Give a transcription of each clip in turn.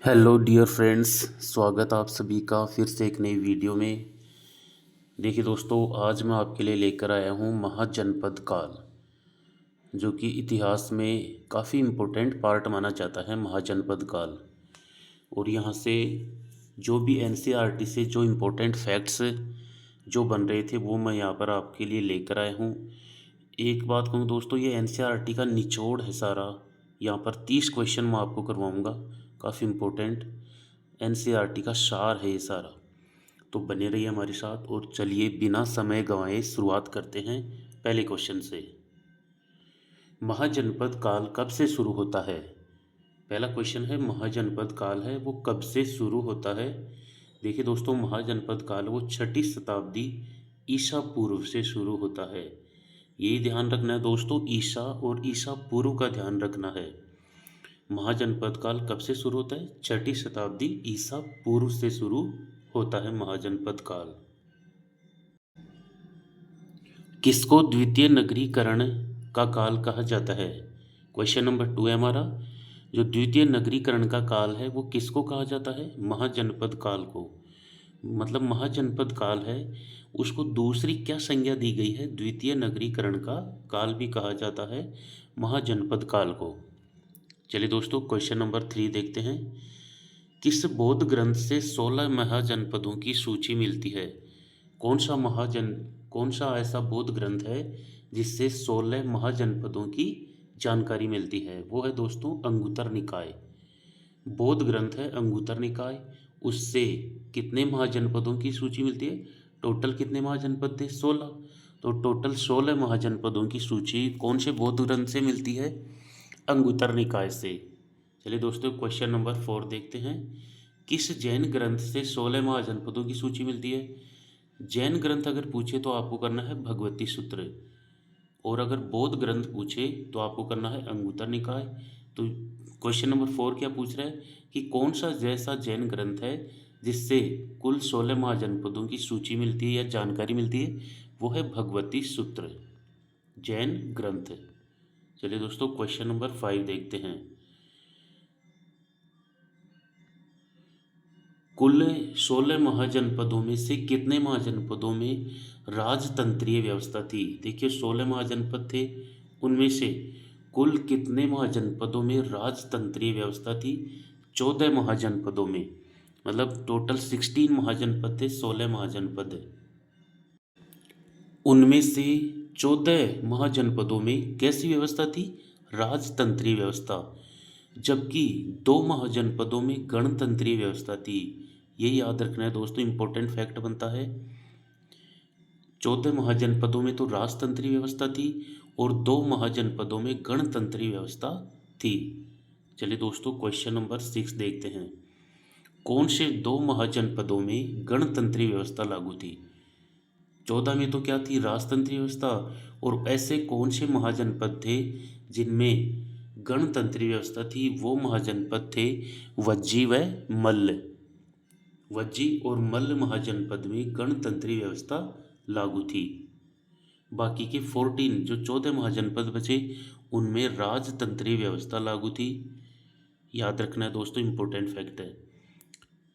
Hello dear friends, स्वागत आप सभी का फिर से एक नई वीडियो में। देखिए दोस्तों, आज मैं आपके लिए लेकर आया हूँ महाजनपद काल, जो कि इतिहास में काफ़ी इम्पोर्टेंट पार्ट माना जाता है महाजनपद काल। और यहाँ से जो भी एनसीईआरटी से जो इम्पोर्टेंट फैक्ट्स जो बन रहे थे वो मैं यहाँ पर आपके लिए लेकर आया हूँ। एक बात कहूँ दोस्तों, ये एनसीईआरटी का निचोड़ है सारा। यहाँ पर 30 क्वेश्चन मैं आपको करवाऊँगा, काफ़ी इम्पोर्टेंट एनसीईआरटी का सार है ये सारा। तो बने रहिए हमारे साथ और चलिए बिना समय गंवाए शुरुआत करते हैं पहले क्वेश्चन से। महाजनपद काल कब से शुरू होता है? पहला क्वेश्चन है, महाजनपद काल है वो कब से शुरू होता है? देखिए दोस्तों, महाजनपद काल वो 6ठी शताब्दी ईसा पूर्व से शुरू होता है। यही ध्यान रखना है दोस्तों, ईसा और ईसा पूर्व का ध्यान रखना है। महाजनपद काल कब से शुरू होता है? 6ठी शताब्दी ईसा पूर्व से शुरू होता है महाजनपद काल। किसको द्वितीय नगरीकरण का काल कहा जाता है? क्वेश्चन नंबर 2 है हमारा। जो द्वितीय नगरीकरण का काल है वो किसको कहा जाता है? महाजनपद काल को। मतलब महाजनपद काल है उसको दूसरी क्या संज्ञा दी गई है? द्वितीय नगरीकरण का काल भी कहा जाता है महाजनपद काल को। चलिए दोस्तों, क्वेश्चन नंबर 3 देखते हैं। किस बौद्ध ग्रंथ से 16 महाजनपदों की सूची मिलती है? कौन सा ऐसा बौद्ध ग्रंथ है जिससे 16 महाजनपदों की जानकारी मिलती है? वो है दोस्तों अंगुत्तर निकाय। बौद्ध ग्रंथ है अंगुत्तर निकाय, उससे कितने महाजनपदों की सूची मिलती है? टोटल कितने महाजनपद थे? 16। तो टोटल 16 महाजनपदों की सूची कौन से बौद्ध ग्रंथ से मिलती है? अंगुत्तर निकाय से। चलिए दोस्तों, क्वेश्चन नंबर 4 देखते हैं। किस जैन ग्रंथ से 16 महाजनपदों की सूची मिलती है? जैन ग्रंथ अगर पूछे तो आपको करना है भगवती सूत्र, और अगर बौद्ध ग्रंथ पूछे तो आपको करना है अंगुत्तर निकाय। तो क्वेश्चन नंबर 4 क्या पूछ रहा है कि कौन सा जैसा जैन ग्रंथ है जिससे कुल 16 महाजनपदों की सूची मिलती है या जानकारी मिलती है? वो है भगवती सूत्र, जैन ग्रंथ। चलिए दोस्तों, क्वेश्चन नंबर 5 देखते हैं। कुल 16 महाजनपदों में से कितने महाजनपदों में राजतंत्रीय व्यवस्था थी? देखिए 16 महाजनपद थे, उनमें से कुल कितने महाजनपदों में राजतंत्रीय व्यवस्था थी? 14 महाजनपदों में। मतलब टोटल 16 महाजनपद थे, 16 महाजनपद। उनमें से 14 महाजनपदों में कैसी व्यवस्था थी? राजतंत्रीय व्यवस्था। जबकि 2 महाजनपदों में गणतंत्रीय व्यवस्था थी। ये याद रखना है दोस्तों, इंपॉर्टेंट फैक्ट बनता है। 14 महाजनपदों में तो राजतंत्रीय व्यवस्था थी और 2 महाजनपदों में गणतंत्रीय व्यवस्था थी। चलिए दोस्तों, क्वेश्चन नंबर 6 देखते हैं। कौन से 2 महाजनपदों में गणतंत्रीय व्यवस्था लागू थी? 14 में तो क्या थी? राजतंत्रीय व्यवस्था। और ऐसे कौन से महाजनपद थे जिनमें गणतंत्रीय व्यवस्था थी? वो महाजनपद थे वज्जी व मल्ल। वज्जी और मल्ल महाजनपद में गणतंत्रीय व्यवस्था लागू थी। बाकी के 14 जो 14 महाजनपद बचे उनमें राजतंत्रीय व्यवस्था लागू थी। याद रखना है दोस्तों, इंपॉर्टेंट फैक्ट है।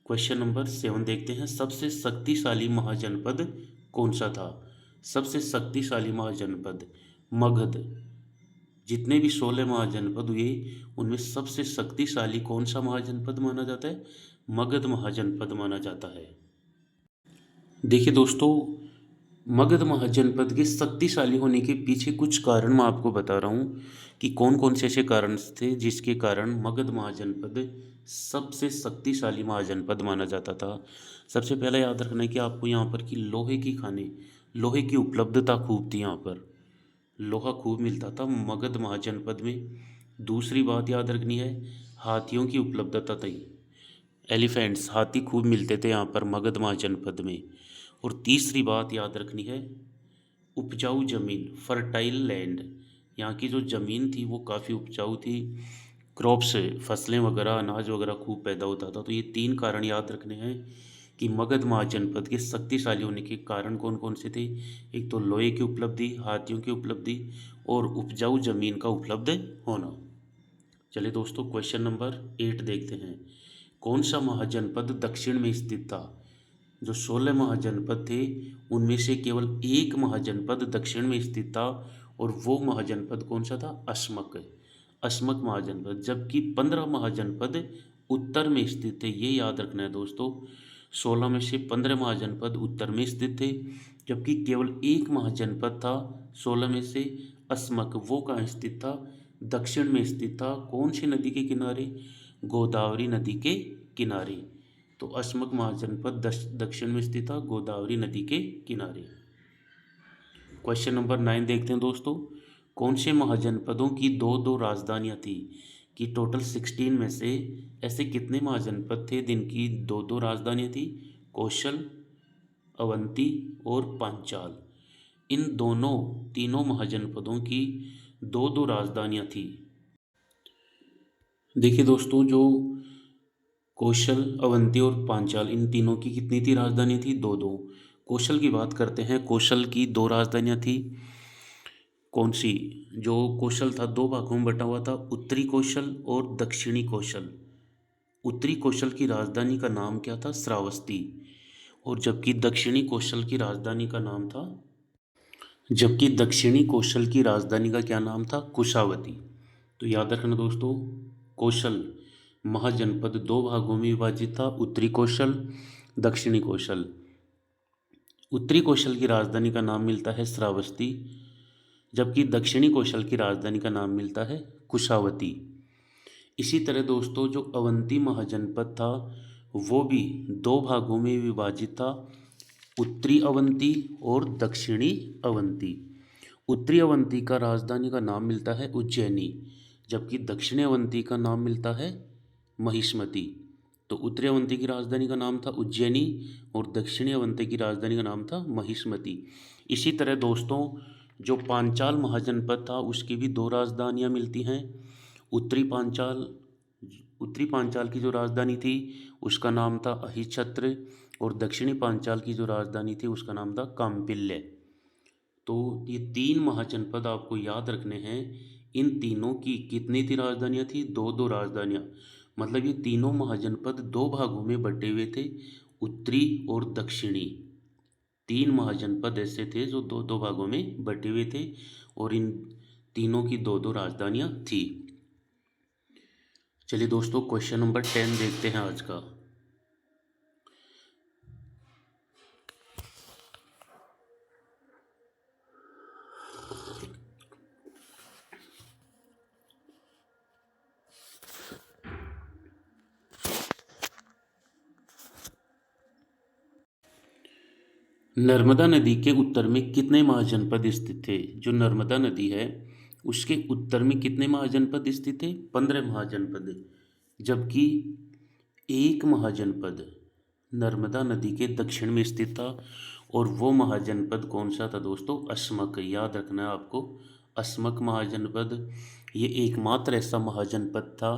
क्वेश्चन नंबर 7 देखते हैं। सबसे शक्तिशाली महाजनपद कौन सा था? सबसे शक्तिशाली महाजनपद मगध। जितने भी 16 महाजनपद हुए उनमें सबसे शक्तिशाली कौन सा महाजनपद माना जाता है? मगध महाजनपद माना जाता है। देखिए दोस्तों, मगध महाजनपद के शक्तिशाली होने के पीछे कुछ कारण मैं आपको बता रहा हूँ कि कौन कौन से ऐसे कारण थे जिसके कारण मगध महाजनपद सबसे शक्तिशाली महाजनपद माना जाता था। सबसे पहले याद रखना है कि आपको यहाँ पर कि लोहे की खानें, लोहे की उपलब्धता खूब थी। यहाँ पर लोहा खूब मिलता था मगध महाजनपद में। दूसरी बात याद रखनी है, हाथियों की उपलब्धता थी। एलिफेंट्स, हाथी खूब मिलते थे यहाँ पर मगध महाजनपद में। और तीसरी बात याद रखनी है, उपजाऊ ज़मीन, फर्टाइल लैंड। यहाँ की जो ज़मीन थी वो काफ़ी उपजाऊ थी। क्रॉप्स, फसलें वगैरह, अनाज वगैरह खूब पैदा होता था। तो ये 3 कारण याद रखने हैं कि मगध महाजनपद के शक्तिशाली होने के कारण कौन कौन से थे। एक तो लोहे की उपलब्धि, हाथियों की उपलब्धि और उपजाऊ ज़मीन का उपलब्ध होना। चलिए दोस्तों, क्वेश्चन नंबर 8 देखते हैं। कौन सा महाजनपद दक्षिण में स्थित था? जो 16 महाजनपद थे उनमें से केवल एक महाजनपद दक्षिण में स्थित था, और वो महाजनपद कौन सा था? अस्मक, अस्मक महाजनपद। जबकि 15 महाजनपद उत्तर में स्थित थे। ये याद रखना है दोस्तों, 16 में से 15 महाजनपद उत्तर में स्थित थे, जबकि केवल एक महाजनपद था 16 में से अस्मक, वो कहाँ स्थित था? दक्षिण में स्थित था। कौन सी नदी के किनारे? गोदावरी नदी के किनारे। तो अस्मक महाजनपद दक्षिण में स्थित था, गोदावरी नदी के किनारे। क्वेश्चन नंबर 9 देखते हैं दोस्तों। कौन से महाजनपदों की दो दो राजधानियां थी? कि टोटल 16 में से ऐसे कितने महाजनपद थे जिनकी दो दो राजधानियां थी? कौशल, अवंती और पांचाल। इन दोनों तीनों महाजनपदों की दो दो राजधानियां थी। देखिए दोस्तों, जो कौशल, अवंती और पांचाल, इन तीनों की कितनी थी राजधानी? थी दो दो। कौशल की बात करते हैं। कौशल की दो राजधानियां थी। कौन सी? जो कौशल था दो भागों में बटा हुआ था, उत्तरी कौशल और दक्षिणी कौशल। उत्तरी कौशल की राजधानी का नाम क्या था? श्रावस्ती। और जबकि दक्षिणी कौशल की राजधानी का क्या नाम था? कुशावती। तो याद रखना दोस्तों, कौशल महाजनपद दो भागों में विभाजित था, उत्तरी कौशल, दक्षिणी कौशल। उत्तरी कौशल की राजधानी का नाम मिलता है श्रावस्ती, जबकि दक्षिणी कौशल की राजधानी का नाम मिलता है कुशावती। इसी तरह दोस्तों, जो अवंती महाजनपद था वो भी दो भागों में विभाजित था, उत्तरी अवंती और दक्षिणी अवंती। उत्तरी अवंती का राजधानी का नाम मिलता है उज्जैनी, जबकि दक्षिणी अवंती का नाम मिलता है महिष्मती। तो उत्तरी अवंती की राजधानी का नाम था उज्जैनी और दक्षिणी अवंती की राजधानी का नाम था महिष्मती। इसी तरह दोस्तों, जो पांचाल महाजनपद था उसकी भी दो राजधानियां मिलती हैं। उत्तरी पांचाल की जो राजधानी थी उसका नाम था अहिछत्र, और दक्षिणी पांचाल की जो राजधानी थी उसका नाम था काम्पिल्य। तो ये तीन महाजनपद आपको याद रखने हैं। इन तीनों की कितनी थी राजधानियाँ? थी दो दो राजधानियाँ। मतलब ये तीनों महाजनपद दो भागों में बटे हुए थे, उत्तरी और दक्षिणी। तीन महाजनपद ऐसे थे जो दो दो भागों में बटे हुए थे, और इन तीनों की दो दो राजधानियाँ थी। चलिए दोस्तों, क्वेश्चन नंबर 10 देखते हैं आज का। नर्मदा नदी के उत्तर में कितने महाजनपद स्थित थे? जो नर्मदा नदी है उसके उत्तर में कितने महाजनपद स्थित थे? 15 महाजनपद। जबकि एक महाजनपद नर्मदा नदी के दक्षिण में स्थित था, और वो महाजनपद कौन सा था दोस्तों? अस्मक। याद रखना है आपको, अस्मक महाजनपद ये एकमात्र ऐसा महाजनपद था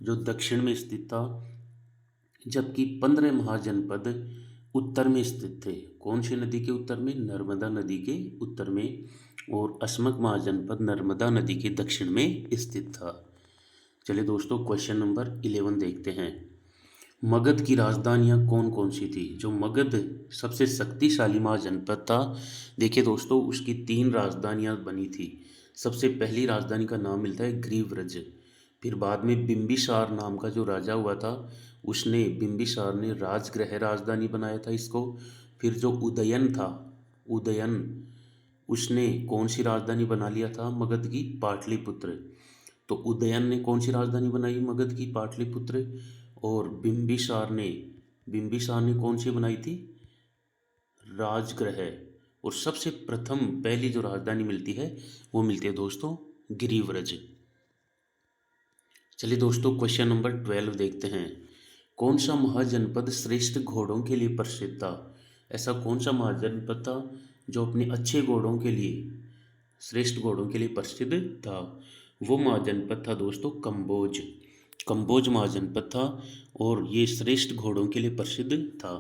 जो दक्षिण में स्थित था, जबकि 15 महाजनपद उत्तर में स्थित थे। कौन सी नदी के उत्तर में? नर्मदा नदी के उत्तर में। और अस्मक महाजनपद नर्मदा नदी के दक्षिण में स्थित था। चलिए दोस्तों, क्वेश्चन नंबर 11 देखते हैं। मगध की राजधानियाँ कौन कौन सी थी? जो मगध सबसे शक्तिशाली महाजनपद था, देखिए दोस्तों, उसकी 3 राजधानियाँ बनी थी। सबसे पहली राजधानी का नाम मिलता है ग्रीवव्रज। फिर बाद में बिंबिसार नाम का जो राजा हुआ था बिंबिसार ने राजगृह राजधानी बनाया था इसको। फिर जो उदयन था, उदयन, उसने कौन सी राजधानी बना लिया था मगध की? पाटलिपुत्र। तो उदयन ने कौन सी राजधानी बनाई मगध की? पाटलिपुत्र। और बिंबिसार ने कौन सी बनाई थी? राजगृह। और सबसे प्रथम पहली जो राजधानी मिलती है वो मिलती है दोस्तों गिरिव्रज। चलिए दोस्तों, क्वेश्चन नंबर 12 देखते हैं। कौन सा महाजनपद श्रेष्ठ घोड़ों के लिए प्रसिद्ध था? ऐसा कौन सा महाजनपद था जो अपने अच्छे घोड़ों के लिए, श्रेष्ठ घोड़ों के लिए प्रसिद्ध था? वो महाजनपद था दोस्तों कंबोज। कंबोज महाजनपद था, और ये श्रेष्ठ घोड़ों के लिए प्रसिद्ध था।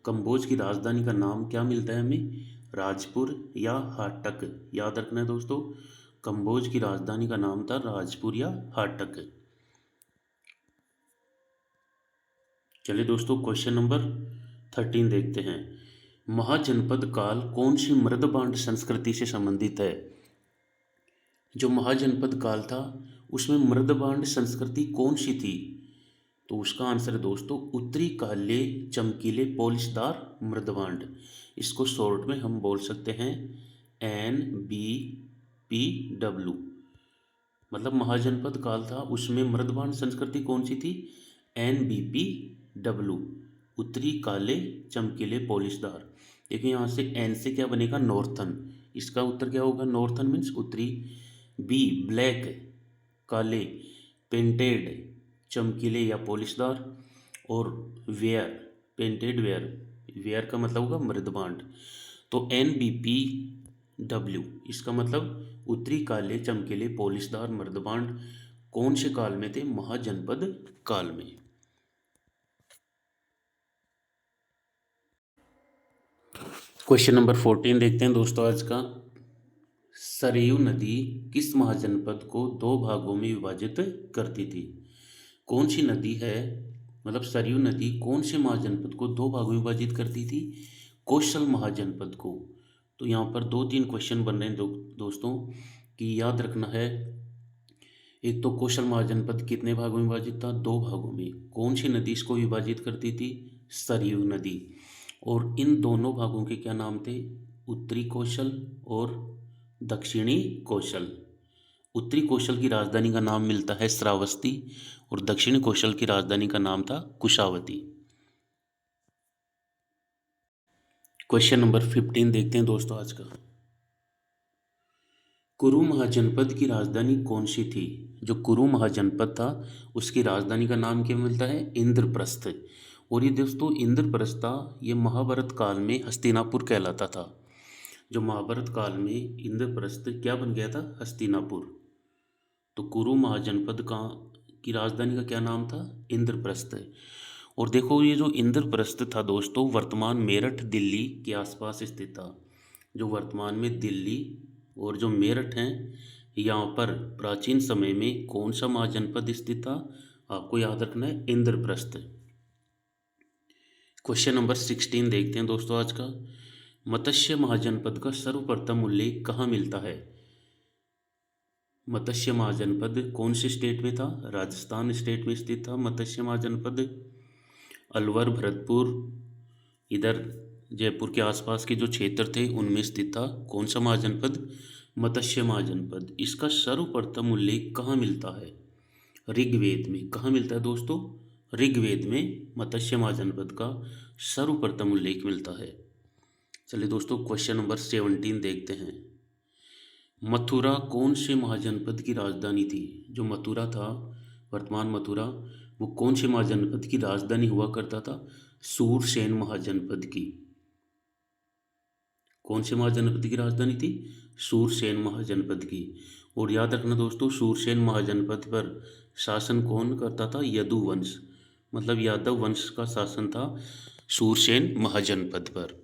कंबोज की राजधानी का नाम क्या मिलता है हमें? राजपुर या हाटक। याद रखना है दोस्तों, कंबोज की राजधानी का नाम था राजपुर या हाटक। चलिए दोस्तों, क्वेश्चन नंबर 13 देखते हैं। महाजनपद काल कौन सी मृदबांड संस्कृति से संबंधित है? जो महाजनपद काल था उसमें मृदबांड संस्कृति कौन सी थी? तो उसका आंसर है दोस्तों उत्तरी काले चमकीले पॉलिशदार मृदबांड। इसको शॉर्ट में हम बोल सकते हैं NBPW। मतलब महाजनपद काल था उसमें मृदबांड संस्कृति कौन सी थी? NBPW, उत्तरी काले चमकीले पॉलिशदार। देखिए यहाँ से एन से क्या बनेगा? नॉर्थन। इसका उत्तर क्या होगा? नॉर्थन मीन्स उत्तरी। बी ब्लैक काले, पेंटेड चमकीले या पॉलिशदार, और वेयर पेंटेड वेयर, वेयर का मतलब होगा मृदबांड। तो NBPW इसका मतलब उत्तरी काले चमकीले पॉलिशदार मृदबांड कौन से काल में थे? महाजनपद काल में। क्वेश्चन नंबर 14 देखते हैं दोस्तों आज का। सरयू नदी किस महाजनपद को दो भागों में विभाजित करती थी? कौन सी नदी है, मतलब सरयू नदी कौन से महाजनपद को दो भागों में विभाजित करती थी? कौशल महाजनपद को। तो यहाँ पर 2-3 क्वेश्चन बन रहे हैं दोस्तों कि याद रखना है। एक तो कौशल महाजनपद कितने भागों में विभाजित था? 2 भागों में। कौन सी नदी इसको विभाजित करती थी? सरयू नदी। और इन दोनों भागों के क्या नाम थे? उत्तरी कौशल और दक्षिणी कौशल। उत्तरी कौशल की राजधानी का नाम मिलता है श्रावस्ती और दक्षिणी कौशल की राजधानी का नाम था कुशावती। क्वेश्चन नंबर 15 देखते हैं दोस्तों आज का। कुरु महाजनपद की राजधानी कौन सी थी? जो कुरु महाजनपद था उसकी राजधानी का नाम क्या मिलता है? इंद्रप्रस्थ। और ये दोस्तों इंद्रप्रस्थ था, ये महाभारत काल में हस्तिनापुर कहलाता था। जो महाभारत काल में इंद्रप्रस्थ क्या बन गया था? हस्तिनापुर। तो कुरु महाजनपद का की राजधानी का क्या नाम था? इंद्रप्रस्थ। और देखो ये जो इंद्रप्रस्थ था दोस्तों वर्तमान मेरठ दिल्ली के आसपास स्थित था। जो वर्तमान में दिल्ली और जो मेरठ हैं यहाँ पर प्राचीन समय में कौन सा महाजनपद स्थित था? आपको याद रखना है इंद्रप्रस्थ। क्वेश्चन नंबर 16 देखते हैं दोस्तों आज का। मत्स्य महाजनपद का सर्वप्रथम उल्लेख कहाँ मिलता है? मत्स्य महाजनपद कौन से स्टेट में था? राजस्थान स्टेट में स्थित था मत्स्य महाजनपद। अलवर, भरतपुर, इधर जयपुर के आसपास के जो क्षेत्र थे उनमें स्थित था कौन सा महाजनपद? मत्स्य महाजनपद। इसका सर्वप्रथम उल्लेख कहाँ मिलता है? ऋग्वेद में। कहाँ मिलता है दोस्तों? ऋग्वेद में मत्स्य महाजनपद का सर्वप्रथम उल्लेख मिलता है। चलिए दोस्तों क्वेश्चन नंबर 17 देखते हैं। मथुरा कौन से महाजनपद की राजधानी थी? जो मथुरा था, वर्तमान मथुरा, वो कौन से महाजनपद की राजधानी हुआ करता था? सूरसेन महाजनपद की। कौन से महाजनपद की राजधानी थी? सूरसेन महाजनपद की। और याद रखना दोस्तों सूरसेन महाजनपद पर शासन कौन करता था? यदुवंश, मतलब यादव वंश का शासन था सूरसेन महाजनपद पर।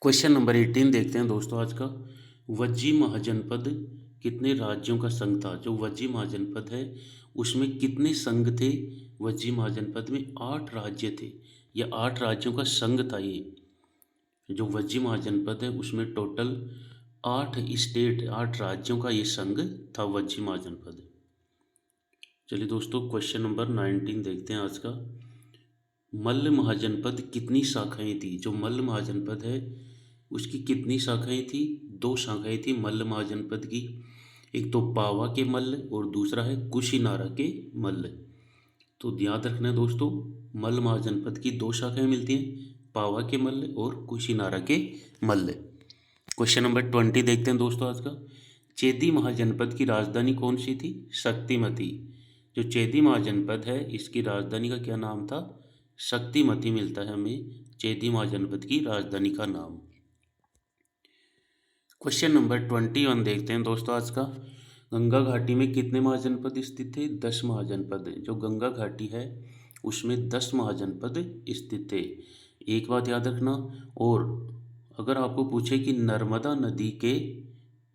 क्वेश्चन नंबर 18 देखते हैं दोस्तों आज का। वज्जी महाजनपद कितने राज्यों का संघ था? जो वज्जी महाजनपद है उसमें कितने संघ थे? वज्जी महाजनपद में 8 राज्य थे, या 8 राज्यों का संघ था। ये जो वज्जी महाजनपद है उसमें टोटल 8 स्टेट, 8 राज्यों का ये संघ था वज्जी महाजनपद। चलिए दोस्तों क्वेश्चन नंबर 19 देखते हैं आज का। मल्ल महाजनपद कितनी शाखाएं थी? जो मल्ल महाजनपद है उसकी कितनी शाखाएं थी? 2 शाखाएं थी मल्ल महाजनपद की। एक तो पावा के मल्ल और दूसरा है कुशीनारा के मल्ल। तो याद रखना है दोस्तों मल्ल महाजनपद की 2 शाखाएं मिलती हैं, पावा के मल्ल और कुशीनारा के मल्ल। क्वेश्चन नंबर 20 देखते हैं दोस्तों आज का। चेदी महाजनपद की राजधानी कौन सी थी? शक्तिमती। जो चेदी महाजनपद है इसकी राजधानी का क्या नाम था? शक्तिमती मिलता है हमें चेदी महाजनपद की राजधानी का नाम। क्वेश्चन नंबर 21 देखते हैं दोस्तों आज का। गंगा घाटी में कितने महाजनपद स्थित थे? 10 महाजनपद। जो गंगा घाटी है उसमें 10 महाजनपद स्थित थे। एक बात याद रखना, और अगर आपको पूछे कि नर्मदा नदी के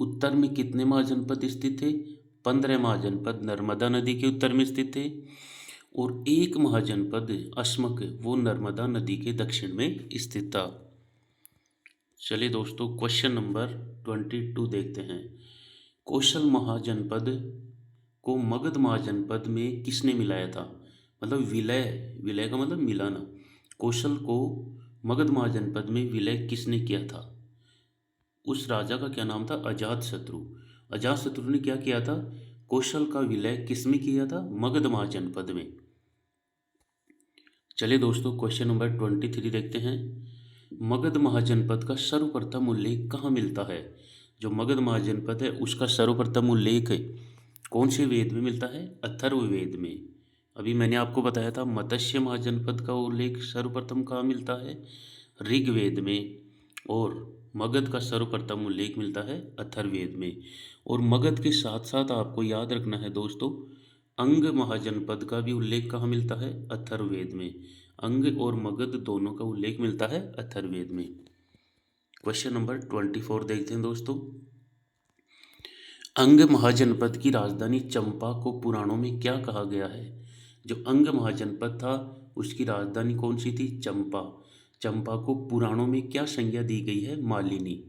उत्तर में कितने महाजनपद स्थित थे? 15 महाजनपद नर्मदा नदी के उत्तर में स्थित थे। और एक महाजनपद अस्मक वो नर्मदा नदी के दक्षिण में स्थित था। चलिए दोस्तों क्वेश्चन नंबर 22 देखते हैं। कौशल महाजनपद को मगध महाजनपद में किसने मिलाया था? मतलब विलय, विलय का मतलब मिलाना। कौशल को मगध महाजनपद में विलय किसने किया था? उस राजा का क्या नाम था? अजातशत्रु। अजातशत्रु ने क्या किया था? कौशल का विलय किस में किया था? मगध महाजनपद में। चलिए दोस्तों क्वेश्चन नंबर 23 देखते हैं। मगध महाजनपद का सर्वप्रथम उल्लेख कहाँ मिलता है? जो मगध महाजनपद है उसका सर्वप्रथम उल्लेख कौन से वेद में मिलता है? अथर्ववेद में। अभी मैंने आपको बताया था मत्स्य महाजनपद का उल्लेख सर्वप्रथम कहाँ मिलता है? ऋग्वेद में। और मगध का सर्वप्रथम उल्लेख मिलता है अथर्ववेद में। और मगध के साथ साथ आपको याद रखना है दोस्तों, अंग महाजनपद का भी उल्लेख कहाँ मिलता है? अथर्ववेद में। अंग और मगध दोनों का उल्लेख मिलता है अथर्ववेद में। क्वेश्चन नंबर 24 देखते हैं दोस्तों। अंग महाजनपद की राजधानी चंपा को पुराणों में क्या कहा गया है? जो अंग महाजनपद था उसकी राजधानी कौन सी थी? चंपा। चंपा को पुराणों में क्या संज्ञा दी गई है? मालिनी।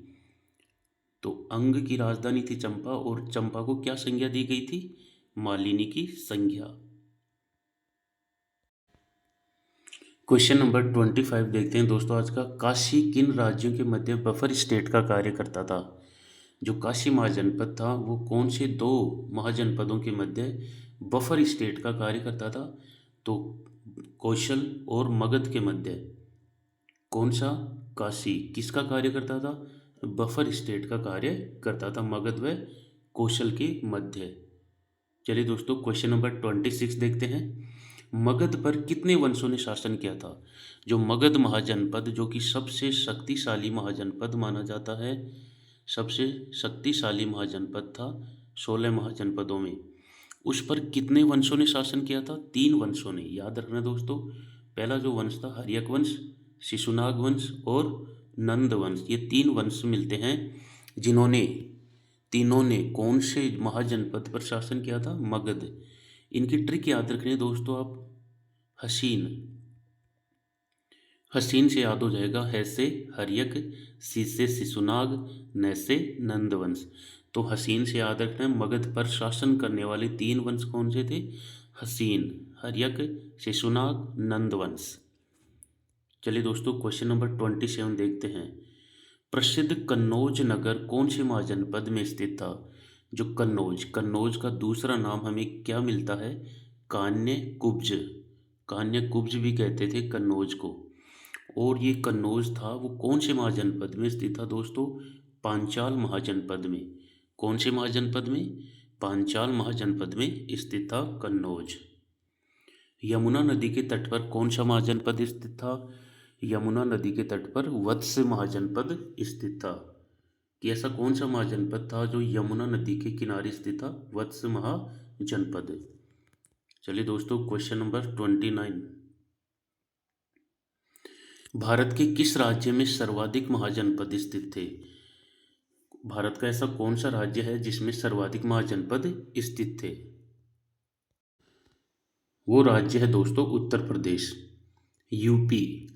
तो अंग की राजधानी थी चंपा और चंपा को क्या संज्ञा दी गई थी? मालिनी की संज्ञा। क्वेश्चन नंबर 25 देखते हैं दोस्तों आज का। काशी किन राज्यों के मध्य बफर स्टेट का कार्य करता था? जो काशी महाजनपद था वो कौन से दो महाजनपदों के मध्य बफर स्टेट का कार्य करता था? तो कौशल और मगध के मध्य कौन सा? काशी किसका कार्य करता था? बफर स्टेट का कार्य करता था मगध व कौशल के मध्य। चलिए दोस्तों क्वेश्चन नंबर 26 देखते हैं। मगध पर कितने वंशों ने शासन किया था? जो मगध महाजनपद जो कि सबसे शक्तिशाली महाजनपद माना जाता है, सबसे शक्तिशाली महाजनपद था 16 महाजनपदों में, उस पर कितने वंशों ने शासन किया था? 3 वंशों ने। याद रखना दोस्तों, पहला जो वंश था हर्यक वंश, शिशुनाग वंश और नंद वंश। ये 3 वंश मिलते हैं जिन्होंने, तीनों ने कौन से महाजनपद पर शासन किया था? मगध। इनकी ट्रिक याद रखनी है दोस्तों आप। हसीन, हसीन से याद हो जाएगा है से हर्यक, सी से शिशुनाग, न से नंदवंश। तो हसीन से याद रखना है मगध पर शासन करने वाले 3 वंश कौन से थे? हसीन, हर्यक, शिशुनाग, नंदवंश। चलिए दोस्तों क्वेश्चन नंबर 27 देखते हैं। प्रसिद्ध कन्नौज नगर कौन से महाजनपद में स्थित था? जो कन्नौज, कन्नौज का दूसरा नाम हमें क्या मिलता है? कान्य कुब्ज। कान्य कुब्ज भी कहते थे कन्नौज को। और ये कन्नौज था वो कौन से महाजनपद में स्थित था दोस्तों? पांचाल महाजनपद में। कौन से महाजनपद में? पांचाल महाजनपद में स्थित था कन्नौज। यमुना नदी के तट पर कौन सा महाजनपद स्थित था? यमुना नदी के तट पर वत्स महाजनपद स्थित था। कि ऐसा कौन सा महाजनपद था जो यमुना नदी के किनारे स्थित था? वत्स महाजनपद। चलिए दोस्तों क्वेश्चन नंबर 29। भारत के किस राज्य में सर्वाधिक महाजनपद स्थित थे? भारत का ऐसा कौन सा राज्य है जिसमें सर्वाधिक महाजनपद स्थित थे? वो राज्य है दोस्तों उत्तर प्रदेश, यूपी।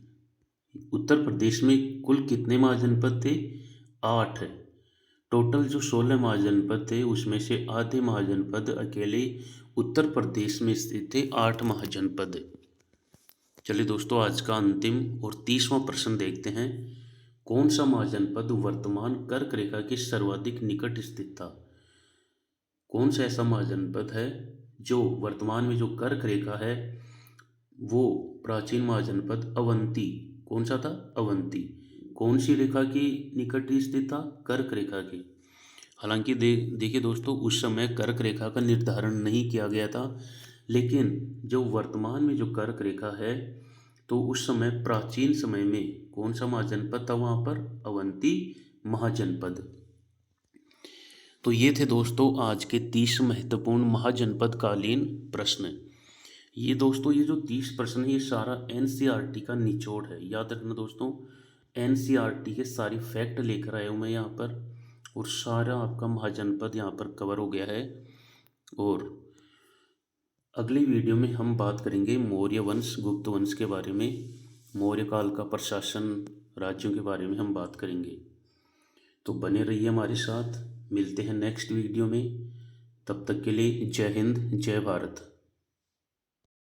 उत्तर प्रदेश में कुल कितने महाजनपद थे? 8। टोटल जो 16 महाजनपद थे उसमें से आधे महाजनपद अकेले उत्तर प्रदेश में स्थित थे, 8 महाजनपद। चलिए दोस्तों आज का अंतिम और 30वां प्रश्न देखते हैं। कौन सा महाजनपद वर्तमान कर्क रेखा के सर्वाधिक निकट स्थित था? कौन सा ऐसा महाजनपद है जो वर्तमान में जो कर्क रेखा है वो प्राचीन महाजनपद अवंती, कौन सा था? अवंती। कौन सी रेखा की निकट स्थित था? कर्क रेखा की। हालांकि देखिए दोस्तों उस समय कर्क रेखा का निर्धारण नहीं किया गया था, लेकिन जो वर्तमान में जो कर्क रेखा है तो उस समय प्राचीन समय में कौन सा महाजनपद था वहाँ पर? अवंती महाजनपद। तो ये थे दोस्तों आज के 30 महत्वपूर्ण महाजनपद कालीन प्रश्न। ये दोस्तों ये जो 30 प्रश्न है ये सारा एनसीईआरटी का निचोड़ है। याद रखना दोस्तों, एनसीईआरटी के सारी फैक्ट लेकर आया हूँ मैं यहाँ पर, और सारा आपका महाजनपद यहाँ पर कवर हो गया है। और अगली वीडियो में हम बात करेंगे मौर्य वंश गुप्त वंश के बारे में। मौर्य काल का प्रशासन, राज्यों के बारे में हम बात करेंगे। तो बने रहिए हमारे साथ, मिलते हैं नेक्स्ट वीडियो में। तब तक के लिए जय हिंद, जय भारत।